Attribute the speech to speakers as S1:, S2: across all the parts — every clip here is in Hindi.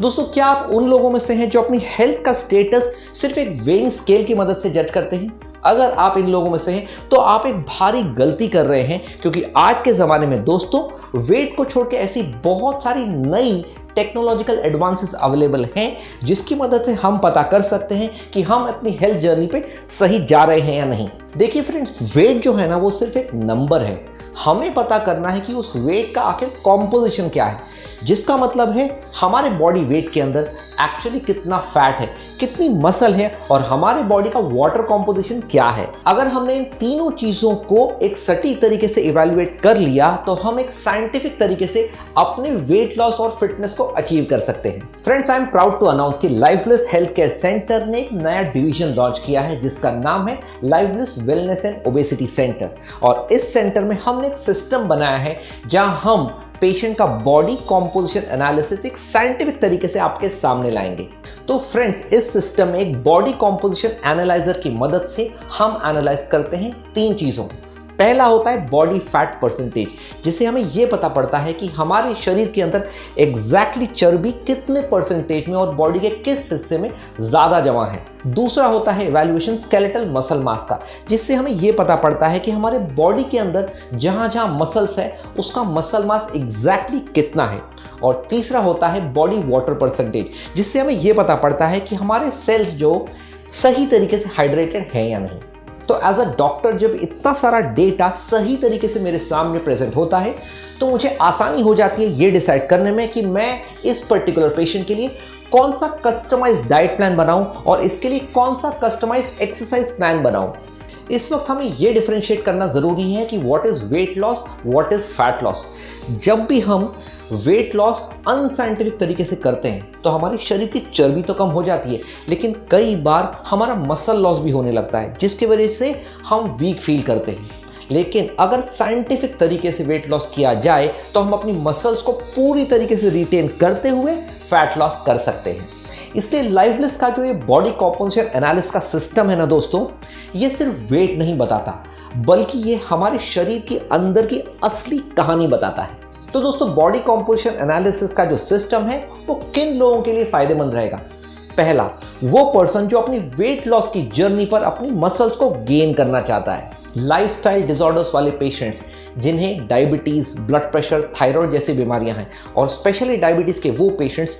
S1: दोस्तों, क्या आप उन लोगों में से हैं जो अपनी हेल्थ का स्टेटस सिर्फ एक वेइंग स्केल की मदद से जज करते हैं? अगर आप इन लोगों में से हैं तो आप एक भारी गलती कर रहे हैं, क्योंकि आज के ज़माने में दोस्तों वेट को छोड़ के ऐसी बहुत सारी नई टेक्नोलॉजिकल एडवांसेस अवेलेबल हैं जिसकी मदद से हम पता कर सकते हैं कि हम अपनी हेल्थ जर्नी पे सही जा रहे हैं या नहीं। देखिए फ्रेंड्स, वेट जो है ना वो सिर्फ एक नंबर है। हमें पता करना है कि उस वेट का आखिर कॉम्पोजिशन क्या है, जिसका मतलब है हमारे बॉडी वेट के अंदर एक्चुअली कितना फैट है, कितनी मसल है और हमारे बॉडी का वाटर कॉम्पोजिशन क्या है। अगर हमने इन तीनों चीज़ों को एक सटीक तरीके से इवैल्यूएट कर लिया तो हम एक साइंटिफिक तरीके से अपने वेट लॉस और फिटनेस को अचीव कर सकते हैं। Friends, I am proud to announce कि लाइफब्लिस हेल्थ केयर सेंटर ने एक नया डिवीजन लॉन्च किया है जिसका नाम है लाइफब्लिस वेलनेस एंड ओबेसिटी सेंटर। और इस सेंटर में हमने एक सिस्टम बनाया है जहां हम पेशेंट का बॉडी कॉम्पोजिशन एनालिसिस एक साइंटिफिक तरीके से आपके सामने लाएंगे। तो फ्रेंड्स, इस सिस्टम में एक बॉडी कॉम्पोजिशन एनालाइजर की मदद से हम एनालाइज करते हैं तीन चीज़ों। पहला होता है बॉडी फैट परसेंटेज, जिससे हमें यह पता पड़ता है कि हमारे शरीर के अंदर एग्जैक्टली चर्बी कितने परसेंटेज में और बॉडी के किस हिस्से में ज़्यादा जमा है। दूसरा होता है इवैल्यूएशन स्केलेटल मसल मास का, जिससे हमें यह पता पड़ता है कि हमारे बॉडी के अंदर जहां जहां मसल्स है उसका मसल मास एग्जैक्टली कितना है। और तीसरा होता है बॉडी वाटर परसेंटेज, जिससे हमें यह पता पड़ता है कि हमारे सेल्स जो सही तरीके से हाइड्रेटेड हैं या नहीं। तो एज अ डॉक्टर जब इतना सारा डेटा सही तरीके से मेरे सामने प्रेजेंट होता है तो मुझे आसानी हो जाती है ये डिसाइड करने में कि मैं इस पर्टिकुलर पेशेंट के लिए कौन सा कस्टमाइज्ड डाइट प्लान बनाऊं और इसके लिए कौन सा कस्टमाइज्ड एक्सरसाइज प्लान बनाऊं। इस वक्त हमें यह डिफरेंशिएट करना ज़रूरी है कि what is weight loss, what is fat loss. जब भी हम वेट लॉस अनसाइंटिफिक तरीके से करते हैं तो हमारे शरीर की चर्बी तो कम हो जाती है, लेकिन कई बार हमारा मसल लॉस भी होने लगता है जिसकी वजह से हम वीक फील करते हैं। लेकिन अगर साइंटिफिक तरीके से वेट लॉस किया जाए तो हम अपनी मसल्स को पूरी तरीके से रिटेन करते हुए फैट लॉस कर सकते हैं। इसलिए लाइफब्लिस का जो ये बॉडी कॉम्पोजिशन एनालिसिस का सिस्टम है ना दोस्तों, ये सिर्फ वेट नहीं बताता बल्कि ये हमारे शरीर के अंदर की असली कहानी बताता है। तो दोस्तों, बॉडी कॉम्पोजिशन एनालिसिस का जो सिस्टम है वो किन लोगों के लिए फायदेमंद रहेगा? पहला, वो पर्सन जो अपनी वेट लॉस की जर्नी पर अपनी मसल्स को गेन करना चाहता है। लाइफस्टाइल डिसऑर्डर्स वाले पेशेंट्स जिन्हें डायबिटीज, ब्लड प्रेशर, थायराइड जैसी बीमारियां हैं, और स्पेशली डायबिटीज के वो पेशेंट्स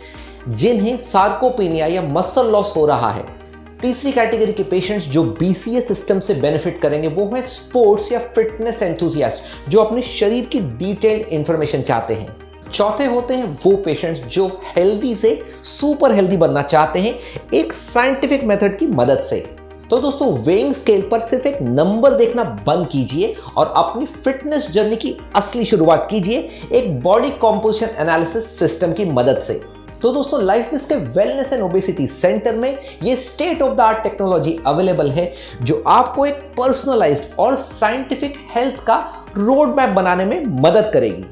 S1: जिन्हें सार्कोपेनिया या मसल लॉस हो रहा है। तीसरी कैटेगरी के पेशेंट्स जो BCA सिस्टम से बेनिफिट करेंगे वो है स्पोर्ट्स या फिटनेस एंथुसियास्ट जो अपने शरीर की डिटेल्ड इंफॉर्मेशन चाहते हैं। चौथे होते हैं वो पेशेंट्स जो हेल्दी से सुपर हेल्दी बनना चाहते हैं एक साइंटिफिक मेथड की मदद से। तो दोस्तों, वेइंग स्केल पर सिर्फ एक नंबर देखना बंद कीजिए और अपनी फिटनेस जर्नी की असली शुरुआत कीजिए एक बॉडी कॉम्पोजिशन एनालिसिस सिस्टम की मदद से। तो दोस्तों, लाइफब्लिस के वेलनेस एंड ओबेसिटी सेंटर में ये state of the art technology available है जो आपको एक पर्सनलाइज्ड और साइंटिफिक हेल्थ का रोड मैप बनाने में मदद करेगी।